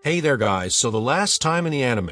Hey there guys, so the last time in the anime,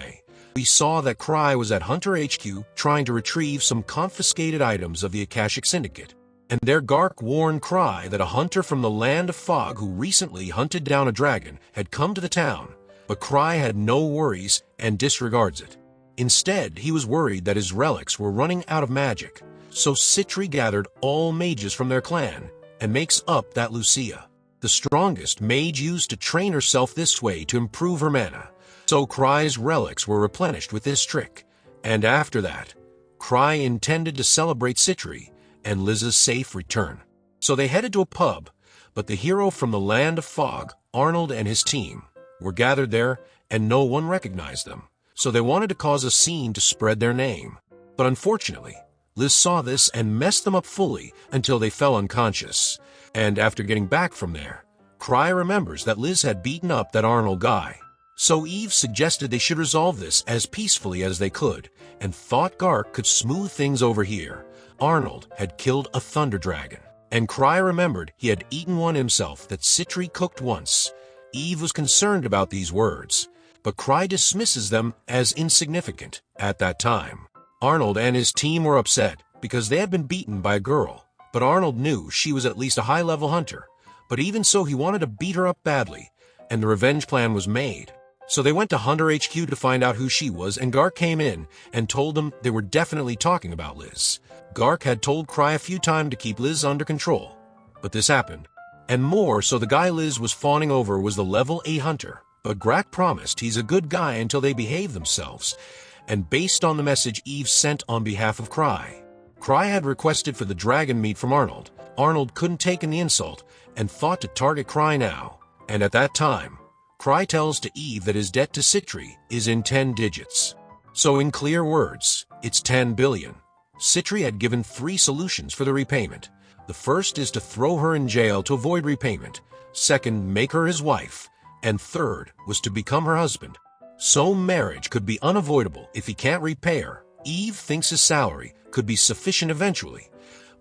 we saw that Cry was at Hunter HQ trying to retrieve some confiscated items of the Akashic Syndicate. And there Gark warned Cry that a hunter from the Land of Fog who recently hunted down a dragon had come to the town, but Cry had no worries and disregards it. Instead, he was worried that his relics were running out of magic, so Citri gathered all mages from their clan and makes up that Lucia, the strongest mage, used to train herself this way to improve her mana. So Cry's relics were replenished with this trick, and after that, Cry intended to celebrate Citri and Liz's safe return. So they headed to a pub, but the hero from the Land of Fog, Arnold, and his team were gathered there, and no one recognized them. So they wanted to cause a scene to spread their name. But unfortunately, Liz saw this and messed them up fully until they fell unconscious. And after getting back from there, Cry remembers that Liz had beaten up that Arnold guy. So Eve suggested they should resolve this as peacefully as they could, and thought Gark could smooth things over here. Arnold had killed a thunder dragon, and Cry remembered he had eaten one himself that Citri cooked once. Eve was concerned about these words, but Cry dismisses them as insignificant at that time. Arnold and his team were upset because they had been beaten by a girl, but Arnold knew she was at least a high-level hunter. But even so, he wanted to beat her up badly, and the revenge plan was made. So they went to Hunter HQ to find out who she was, and Gark came in and told them they were definitely talking about Liz. Gark had told Cry a few times to keep Liz under control, but this happened. And more, so the guy Liz was fawning over was the level 8 hunter, but Gark promised he's a good guy until they behave themselves, and based on the message Eve sent on behalf of Cry. Cry had requested for the dragon meat from Arnold. Arnold couldn't take in the insult and thought to target Cry now. And at that time, Cry tells to Eve that his debt to Citri is in 10 digits. So in clear words, it's 10 billion. Citri had given 3 solutions for the repayment. The first is to throw her in jail to avoid repayment. Second, make her his wife. And third was to become her husband. So marriage could be unavoidable if he can't repay her. Eve thinks his salary could be sufficient eventually,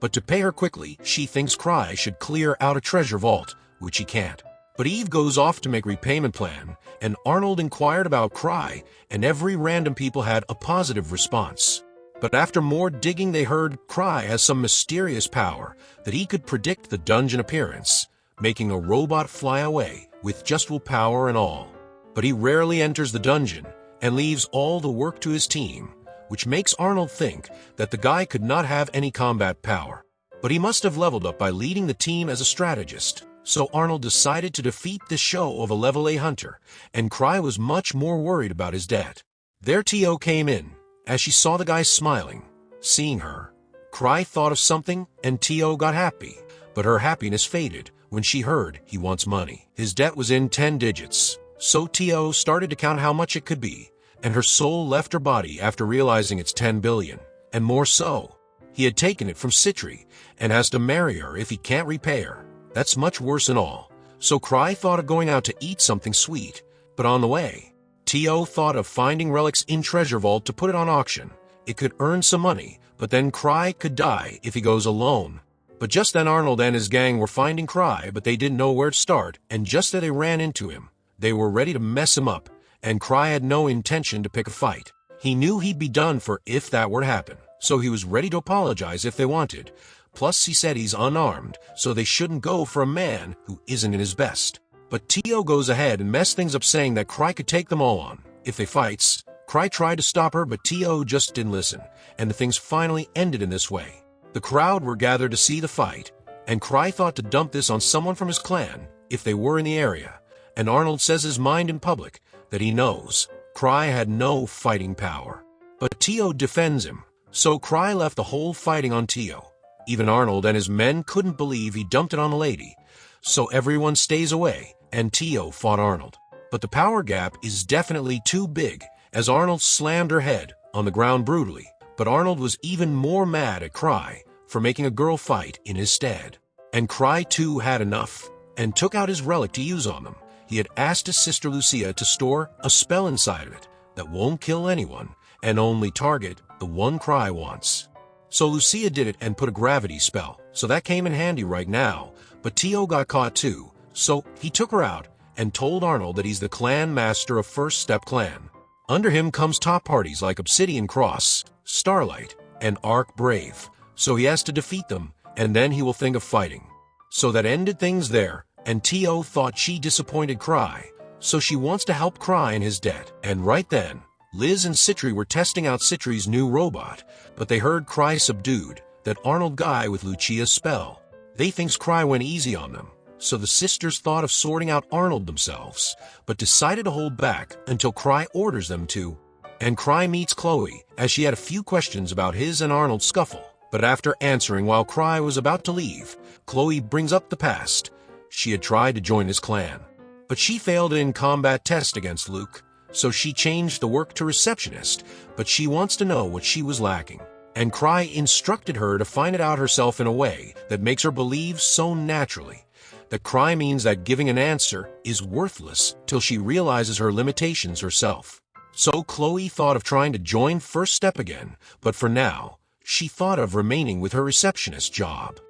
but to pay her quickly, she thinks Cry should clear out a treasure vault, which he can't. But Eve goes off to make repayment plan, and Arnold inquired about Cry, and every random people had a positive response. But after more digging, they heard Cry has some mysterious power that he could predict the dungeon appearance, making a robot fly away with just willpower and all. But he rarely enters the dungeon and leaves all the work to his team, which makes Arnold think that the guy could not have any combat power. But he must have leveled up by leading the team as a strategist. So Arnold decided to defeat this show of a level 8 hunter, and Cry was much more worried about his debt. There T.O. came in, as she saw the guy smiling. Seeing her, Cry thought of something, and T.O. got happy. But her happiness faded when she heard he wants money. His debt was in 10 digits, so T.O. started to count how much it could be, and her soul left her body after realizing it's 10 billion, and more so. He had taken it from Citri, and has to marry her if he can't repay her. That's much worse and all. So Cry thought of going out to eat something sweet, but on the way, T.O. thought of finding relics in Treasure Vault to put it on auction. It could earn some money, but then Cry could die if he goes alone. But just then Arnold and his gang were finding Cry, but they didn't know where to start, and just as they ran into him, they were ready to mess him up. And Cry had no intention to pick a fight. He knew he'd be done for if that were to happen, so he was ready to apologize if they wanted. Plus, he said he's unarmed, so they shouldn't go for a man who isn't in his best. But T.O. goes ahead and messed things up, saying that Cry could take them all on if they fights. Cry tried to stop her, but T.O. just didn't listen, and the things finally ended in this way. The crowd were gathered to see the fight, and Cry thought to dump this on someone from his clan if they were in the area. And Arnold says his mind in public that he knows Cry had no fighting power. But T.O. defends him, so Cry left the whole fighting on T.O. Even Arnold and his men couldn't believe he dumped it on the lady, so everyone stays away, and T.O. fought Arnold. But the power gap is definitely too big, as Arnold slammed her head on the ground brutally. But Arnold was even more mad at Cry for making a girl fight in his stead. And Cry too had enough, and took out his relic to use on them. He had asked his sister Lucia to store a spell inside of it that won't kill anyone and only target the one Cry wants. So Lucia did it and put a gravity spell, so that came in handy right now. But T.O. got caught too, so he took her out and told Arnold that he's the clan master of First Step Clan. Under him comes top parties like Obsidian Cross, Starlight, and Arc Brave, so he has to defeat them, and then he will think of fighting. So that ended things there, and T.O. thought she disappointed Cry, so she wants to help Cry in his debt. And right then, Liz and Citri were testing out Citri's new robot, but they heard Cry subdued, that Arnold guy with Lucia's spell. They thinks Cry went easy on them, so the sisters thought of sorting out Arnold themselves, but decided to hold back until Cry orders them to. And Cry meets Chloe, as she had a few questions about his and Arnold's scuffle. But after answering while Cry was about to leave, Chloe brings up the past. She had tried to join his clan, but she failed in combat test against Luke, so she changed the work to receptionist, but she wants to know what she was lacking. And Cry instructed her to find it out herself in a way that makes her believe so naturally that Cry means that giving an answer is worthless till she realizes her limitations herself. So Chloe thought of trying to join First Step again, but for now, she thought of remaining with her receptionist job.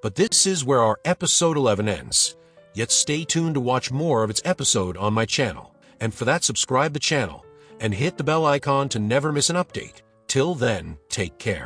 But this is where our episode 11 ends. Yet stay tuned to watch more of its episode on my channel, and for that subscribe the channel, and hit the bell icon to never miss an update. Till then, take care.